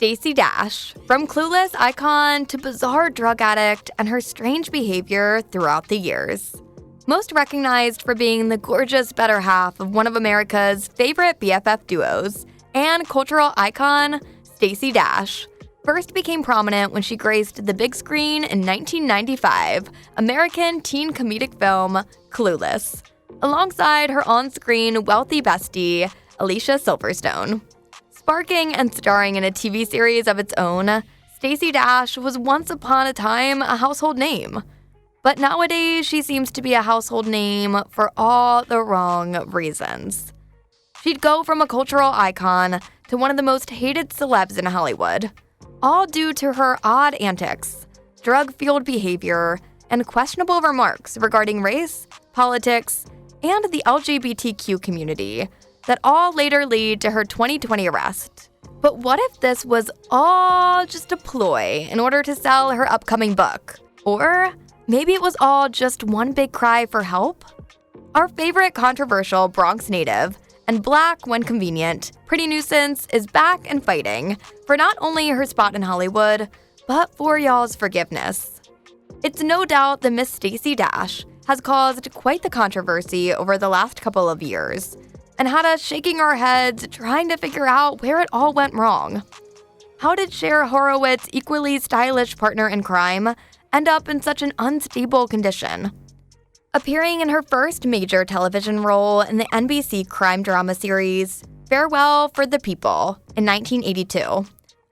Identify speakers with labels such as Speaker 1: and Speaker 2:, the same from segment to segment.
Speaker 1: Stacey Dash, from Clueless icon to bizarre drug addict and her strange behavior throughout the years. Most recognized for being the gorgeous better half of one of America's favorite BFF duos, and cultural icon Stacey Dash first became prominent when she graced the big screen in 1995 American teen comedic film Clueless, alongside her on-screen wealthy bestie, Alicia Silverstone. Sparking and starring in a TV series of its own, Stacey Dash was once upon a time a household name. But nowadays, she seems to be a household name for all the wrong reasons. She'd go from a cultural icon to one of the most hated celebs in Hollywood, all due to her odd antics, drug-fueled behavior, and questionable remarks regarding race, politics, and the LGBTQ community that all later lead to her 2020 arrest. But what if this was all just a ploy in order to sell her upcoming book? Or maybe it was all just one big cry for help? Our favorite controversial Bronx native and Black when convenient, Pretty Nuisance is back and fighting for not only her spot in Hollywood, but for y'all's forgiveness. It's no doubt that Miss Stacey Dash has caused quite the controversy over the last couple of years, and had us shaking our heads trying to figure out where it all went wrong. How did Cher Horowitz's equally stylish partner in crime end up in such an unstable condition? Appearing in her first major television role in the NBC crime drama series Farewell for the People in 1982.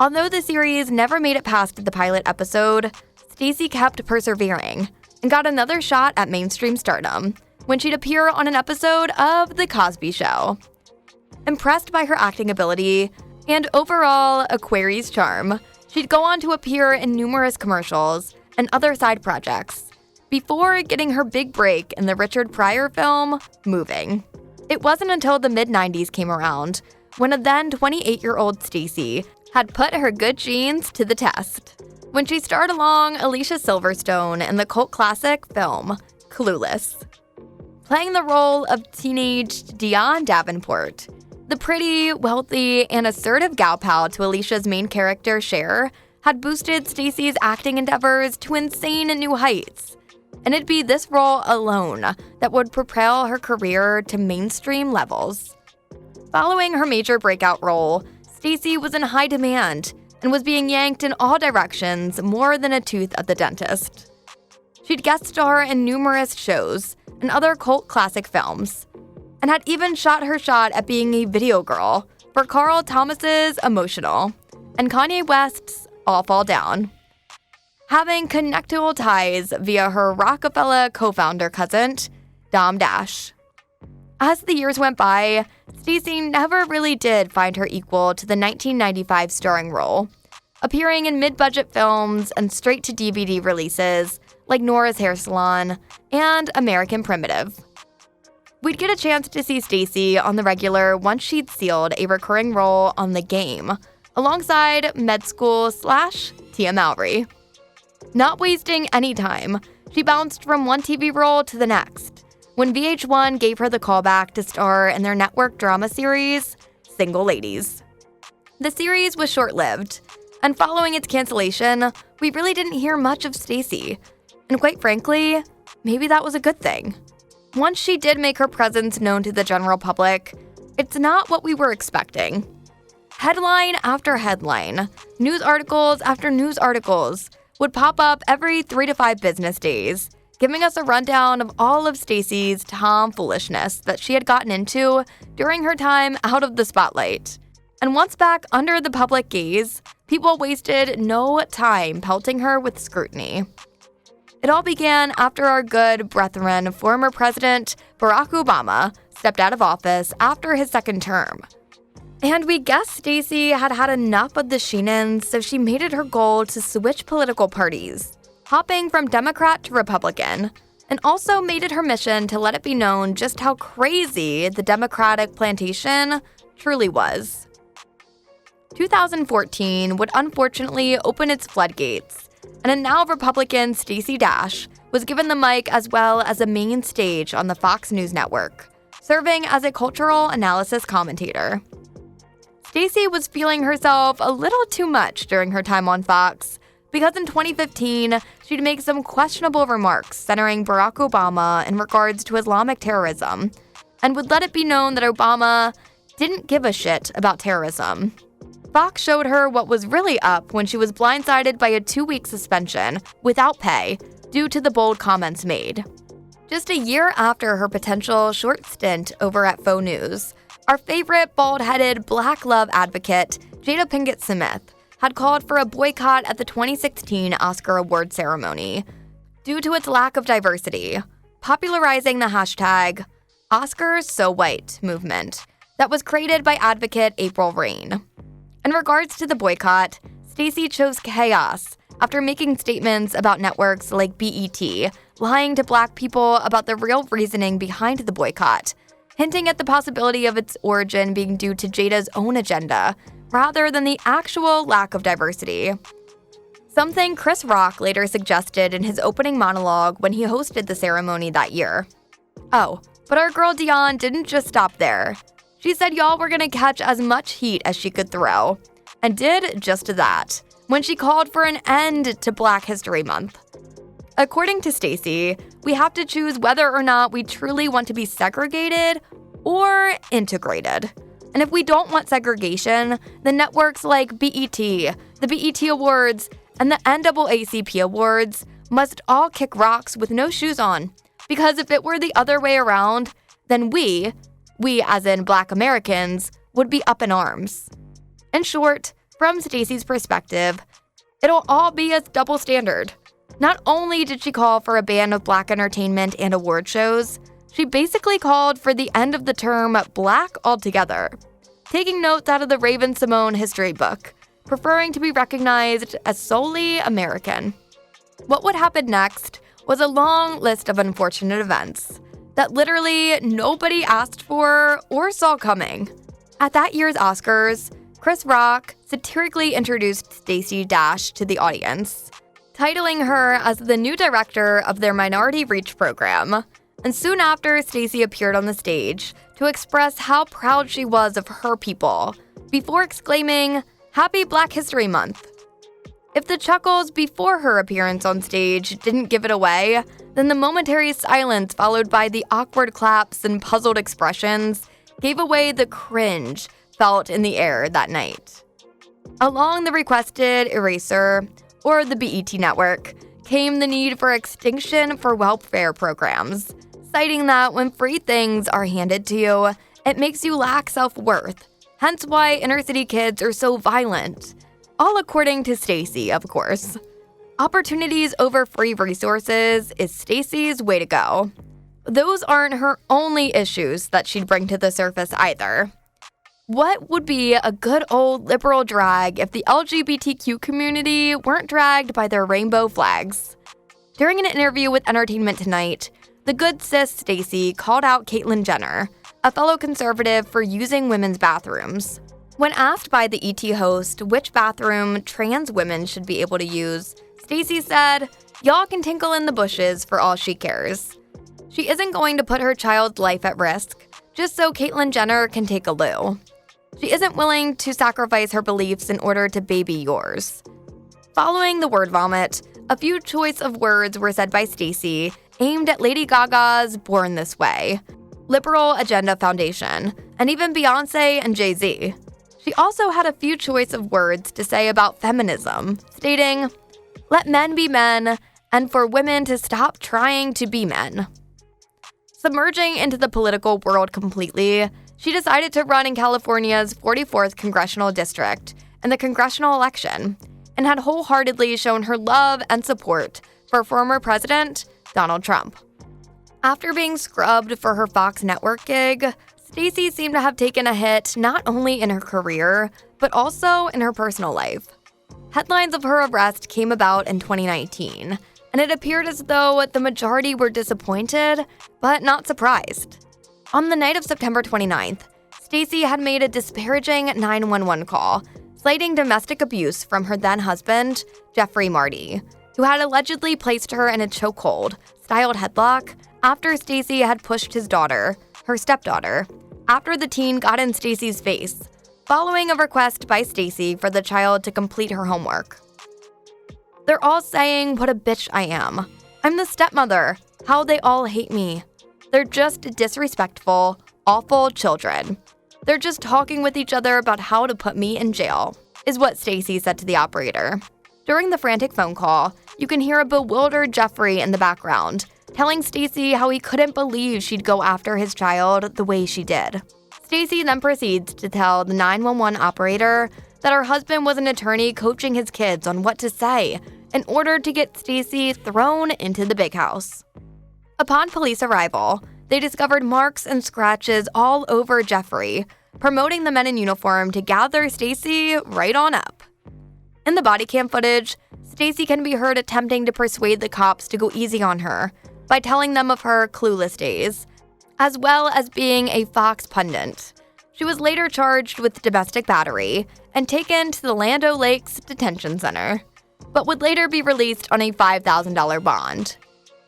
Speaker 1: Although the series never made it past the pilot episode, Stacey kept persevering and got another shot at mainstream stardom when she'd appear on an episode of The Cosby Show. Impressed by her acting ability and overall Aquarius charm, she'd go on to appear in numerous commercials and other side projects before getting her big break in the Richard Pryor film, Moving. It wasn't until the mid-90s came around when a then 28-year-old Stacey had put her good genes to the test, when she starred along Alicia Silverstone in the cult classic film, Clueless. Playing the role of teenage Dionne Davenport, the pretty, wealthy, and assertive gal pal to Alicia's main character, Cher, had boosted Stacey's acting endeavors to insane new heights. And it'd be this role alone that would propel her career to mainstream levels. Following her major breakout role, Stacey was in high demand and was being yanked in all directions more than a tooth at the dentist. She'd guest star in numerous shows and other cult classic films, and had even shot her shot at being a video girl for Carl Thomas's Emotional and Kanye West's All Fall Down, having connectional ties via her Rockefeller co-founder cousin, Dom Dash. As the years went by, Stacey never really did find her equal to the 1995 starring role, appearing in mid-budget films and straight-to-DVD releases like Nora's Hair Salon and American Primitive. We'd get a chance to see Stacey on the regular once she'd sealed a recurring role on The Game, alongside med school/Tia Mowry. Not wasting any time, she bounced from one TV role to the next, when VH1 gave her the callback to star in their network drama series, Single Ladies. The series was short-lived, and following its cancellation, we really didn't hear much of Stacey. And quite frankly, maybe that was a good thing. Once she did make her presence known to the general public, it's not what we were expecting. Headline after headline, news articles after news articles would pop up every 3 to 5 business days, giving us a rundown of all of Stacey's tomfoolishness that she had gotten into during her time out of the spotlight. And once back under the public gaze, people wasted no time pelting her with scrutiny. It all began after our good brethren, former President Barack Obama, stepped out of office after his second term. And we guessed Stacey had had enough of the Sheenans, so she made it her goal to switch political parties, hopping from Democrat to Republican, and also made it her mission to let it be known just how crazy the Democratic plantation truly was. 2014 would unfortunately open its floodgates, and a now Republican Stacey Dash was given the mic as well as a main stage on the Fox News network, serving as a cultural analysis commentator. Stacey was feeling herself a little too much during her time on Fox, because in 2015, she'd make some questionable remarks centering Barack Obama in regards to Islamic terrorism, and would let it be known that Obama didn't give a shit about terrorism. Fox showed her what was really up when she was blindsided by a 2-week suspension without pay due to the bold comments made. Just a year after her potential short stint over at Faux News, our favorite bald-headed Black love advocate, Jada Pinkett Smith, had called for a boycott at the 2016 Oscar Award ceremony due to its lack of diversity, popularizing the hashtag #OscarsSoWhite movement that was created by advocate April Rain. In regards to the boycott, Stacey chose chaos after making statements about networks like BET lying to Black people about the real reasoning behind the boycott, hinting at the possibility of its origin being due to Jada's own agenda rather than the actual lack of diversity. Something Chris Rock later suggested in his opening monologue when he hosted the ceremony that year. Oh, but our girl Dionne didn't just stop there. She said y'all were gonna catch as much heat as she could throw, and did just that when she called for an end to Black History Month. According to Stacey, we have to choose whether or not we truly want to be segregated or integrated. And if we don't want segregation, then networks like BET, the BET Awards, and the NAACP Awards must all kick rocks with no shoes on. Because if it were the other way around, then we as in Black Americans, would be up in arms. In short, from Stacey's perspective, it'll all be a double standard. Not only did she call for a ban of Black entertainment and award shows, she basically called for the end of the term Black altogether, taking notes out of the Raven-Symoné history book, preferring to be recognized as solely American. What would happen next was a long list of unfortunate events that literally nobody asked for or saw coming. At that year's Oscars, Chris Rock satirically introduced Stacey Dash to the audience, titling her as the new director of their Minority Reach program. And soon after, Stacey appeared on the stage to express how proud she was of her people, before exclaiming, "Happy Black History Month." If the chuckles before her appearance on stage didn't give it away, then the momentary silence followed by the awkward claps and puzzled expressions gave away the cringe felt in the air that night. Along the requested eraser, or the BET network, came the need for extinction for welfare programs, citing that when free things are handed to you, it makes you lack self-worth, hence why inner-city kids are so violent. All according to Stacey, of course. Opportunities over free resources is Stacey's way to go. Those aren't her only issues that she'd bring to the surface either. What would be a good old liberal drag if the LGBTQ community weren't dragged by their rainbow flags? During an interview with Entertainment Tonight, the good sis Stacey called out Caitlyn Jenner, a fellow conservative, for using women's bathrooms. When asked by the ET host which bathroom trans women should be able to use, Stacey said, "Y'all can tinkle in the bushes for all she cares." She isn't going to put her child's life at risk just so Caitlyn Jenner can take a loo. She isn't willing to sacrifice her beliefs in order to baby yours. Following the word vomit, a few choice of words were said by Stacey aimed at Lady Gaga's Born This Way, Liberal Agenda Foundation, and even Beyoncé and Jay-Z. She also had a few choice of words to say about feminism, stating, "Let men be men, and for women to stop trying to be men." Submerging into the political world completely, she decided to run in California's 44th congressional district in the congressional election, and had wholeheartedly shown her love and support for former President Donald Trump. After being scrubbed for her Fox network gig, Stacey seemed to have taken a hit not only in her career, but also in her personal life. Headlines of her arrest came about in 2019, and it appeared as though the majority were disappointed, but not surprised. On the night of September 29th, Stacey had made a disparaging 911 call, citing domestic abuse from her then-husband, Jeffrey Marty, who had allegedly placed her in a chokehold, styled headlock, after Stacey had pushed his daughter, her stepdaughter, after the teen got in Stacey's face, following a request by Stacey for the child to complete her homework. They're all saying what a bitch I am. I'm the stepmother. How they all hate me. They're just disrespectful, awful children. They're just talking with each other about how to put me in jail, is what Stacey said to the operator. During the frantic phone call, you can hear a bewildered Jeffrey in the background, telling Stacey how he couldn't believe she'd go after his child the way she did. Stacey then proceeds to tell the 911 operator that her husband was an attorney coaching his kids on what to say in order to get Stacey thrown into the big house. Upon police arrival, they discovered marks and scratches all over Jeffrey, promoting the men in uniform to gather Stacey right on up. In the body cam footage, Stacey can be heard attempting to persuade the cops to go easy on her by telling them of her Clueless days, as well as being a Fox pundit. She was later charged with domestic battery and taken to the Land O'Lakes Detention Center, but would later be released on a $5,000 bond.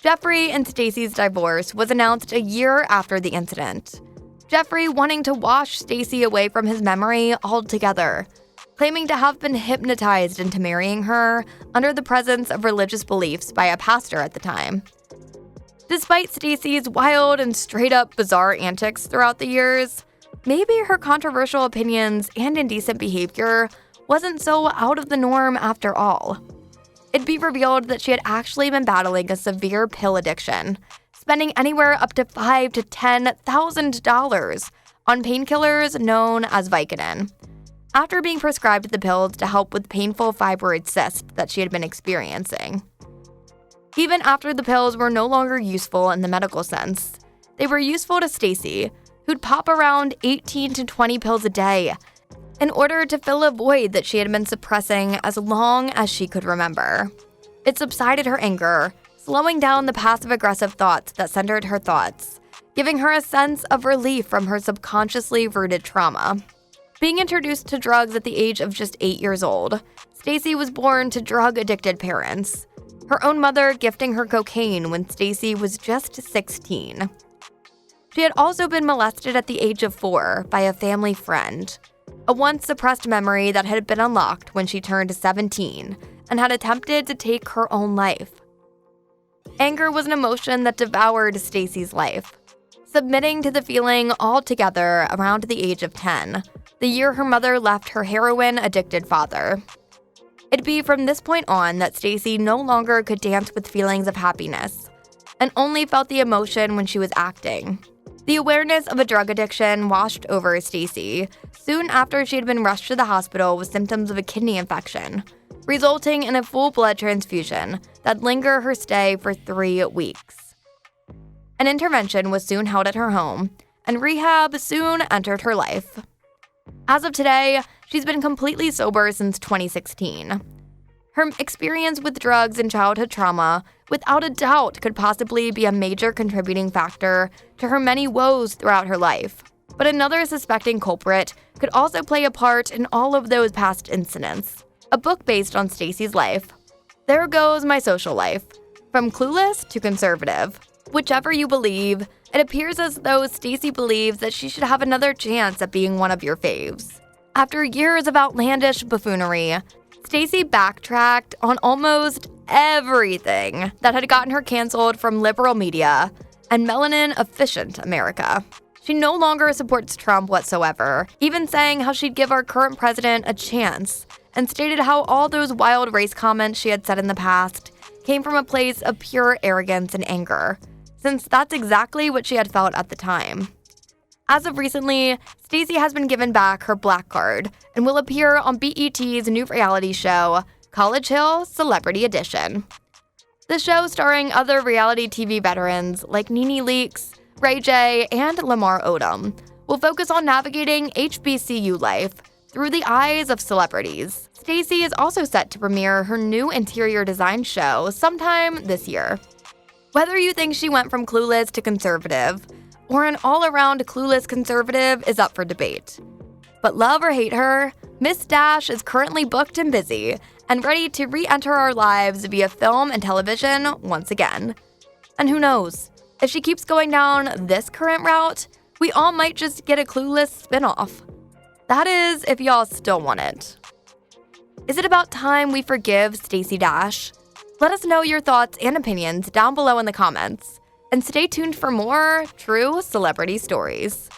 Speaker 1: Jeffrey and Stacey's divorce was announced a year after the incident. Jeffrey wanting to wash Stacey away from his memory altogether, claiming to have been hypnotized into marrying her under the presence of religious beliefs by a pastor at the time. Despite Stacey's wild and straight-up bizarre antics throughout the years, maybe her controversial opinions and indecent behavior wasn't so out of the norm after all. It'd be revealed that she had actually been battling a severe pill addiction, spending anywhere up to $5,000 to $10,000 on painkillers known as Vicodin, after being prescribed the pills to help with painful fibroid cysts that she had been experiencing. Even after the pills were no longer useful in the medical sense, they were useful to Stacey, who'd pop around 18 to 20 pills a day in order to fill a void that she had been suppressing as long as she could remember. It subsided her anger, slowing down the passive-aggressive thoughts that centered her thoughts, giving her a sense of relief from her subconsciously rooted trauma. Being introduced to drugs at the age of just 8 years old, Stacey was born to drug-addicted parents, her own mother gifting her cocaine when Stacey was just 16. She had also been molested at the age of 4 by a family friend, a once-suppressed memory that had been unlocked when she turned 17 and had attempted to take her own life. Anger was an emotion that devoured Stacey's life, submitting to the feeling altogether around the age of 10, the year her mother left her heroin-addicted father. It'd be from this point on that Stacey no longer could dance with feelings of happiness, and only felt the emotion when she was acting. The awareness of a drug addiction washed over Stacey soon after she had been rushed to the hospital with symptoms of a kidney infection, resulting in a full blood transfusion that'd linger her stay for 3 weeks. An intervention was soon held at her home, and rehab soon entered her life. As of today, she's been completely sober since 2016. Her experience with drugs and childhood trauma, without a doubt, could possibly be a major contributing factor to her many woes throughout her life. But another suspecting culprit could also play a part in all of those past incidents. A book based on Stacey's life. There Goes My Social Life. From Clueless to Conservative. Whichever you believe, it appears as though Stacey believes that she should have another chance at being one of your faves. After years of outlandish buffoonery, Stacey backtracked on almost everything that had gotten her canceled from liberal media and melanin-efficient America. She no longer supports Trump whatsoever, even saying how she'd give our current president a chance, and stated how all those wild race comments she had said in the past came from a place of pure arrogance and anger, since that's exactly what she had felt at the time. As of recently, Stacey has been given back her black card and will appear on BET's new reality show, College Hill Celebrity Edition. The show, starring other reality TV veterans like Nene Leakes, Ray J, and Lamar Odom, will focus on navigating HBCU life through the eyes of celebrities. Stacey is also set to premiere her new interior design show sometime this year. Whether you think she went from Clueless to Conservative, or an all-around clueless conservative is up for debate. But love or hate her, Miss Dash is currently booked and busy, and ready to re-enter our lives via film and television once again. And who knows, if she keeps going down this current route, we all might just get a Clueless spinoff. That is, if y'all still want it. Is it about time we forgive Stacey Dash? Let us know your thoughts and opinions down below in the comments. And stay tuned for more true celebrity stories.